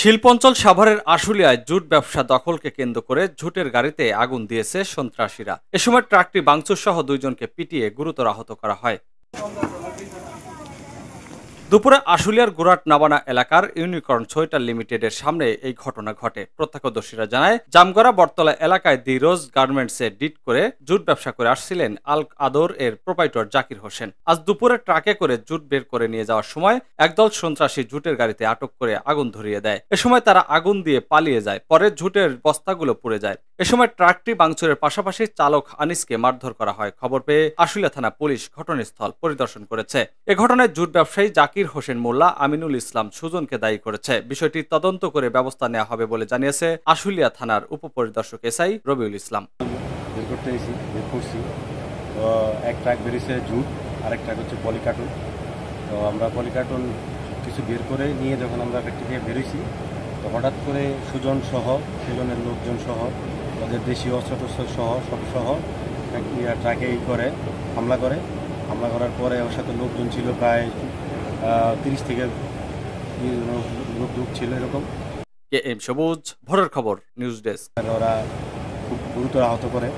শিল্পাঞ্চল সাভারের আশুলিয়ায় জুট ব্যবসা দখলকে কেন্দ্র করে ঝুটের গাড়িতে আগুন দিয়েছে সন্ত্রাসীরা। এ সময় ট্রাকটি ভাঙচুর সহ দুইজনকে পিটিয়ে গুরুতর আহত করা হয়। দুপুরে আশুলিয়ার গুরাট নাবানা এলাকার ইউনিকর্ন সোয়েটার লিমিটেডের সামনে এই ঘটনা ঘটে। প্রত্যক্ষদর্শীরা জানায়, জামগড়া বটতলা এলাকায় দি রোজ গার্মেন্টসে ডিট করে জুট ব্যবসা করে আসছিলেন আল আদর এর প্রোপাইটর জাকির হোসেন। আজ দুপুরে ট্রাকে করে জুট বের করে নিয়ে যাওয়ার সময় একদল সন্ত্রাসী জুটের গাড়িতে আটক করে আগুন ধরিয়ে দেয়। এ সময় তারা আগুন দিয়ে পালিয়ে যায়। পরে জুটের বস্তাগুলো পুড়ে যায়। এ সময় ট্রাকটি ভাঙচুরের পাশাপাশি চালক আনিসকে মারধর করা হয়। খবর পেয়ে আশুলিয়া থানা পুলিশ ঘটনাস্থল পরিদর্শন করেছে। এ ঘটনায় জুট ব্যবসায়ী জাকির হোসেন মোল্লা, আমিনুল ইসলাম সুজনকে দায়ী করেছে। বিষয়টি তদন্ত করে ব্যবস্থা নেওয়া হবে বলে জানিয়েছে আশুলিয়া থানার উপপরিদর্শক এসআই রবিউল ইসলাম। এক ট্রাক বেরিয়েছে জুট, আরেক ট্রাক হচ্ছে পলিকার্টুন। তো আমরা পলিকার্টুন কিছু বের করে নিয়ে যখন আমরা ফ্যাক্টরি থেকে বেরিয়েছি, তো হঠাৎ করে সুজন সহ সেজনের লোকজন সহ ওদের দেশীয় অস্ত্র সহ সব সহ ট্রাকে হামলা করার পরে ওর সাথে লোকজন ছিল প্রায় 30 থেকে লোক ছিল এরকম। কে এম সবুজ, ভোরের খবর, নিউজ ডেস্ক। ওরা খুব গুরুতর আহত করে।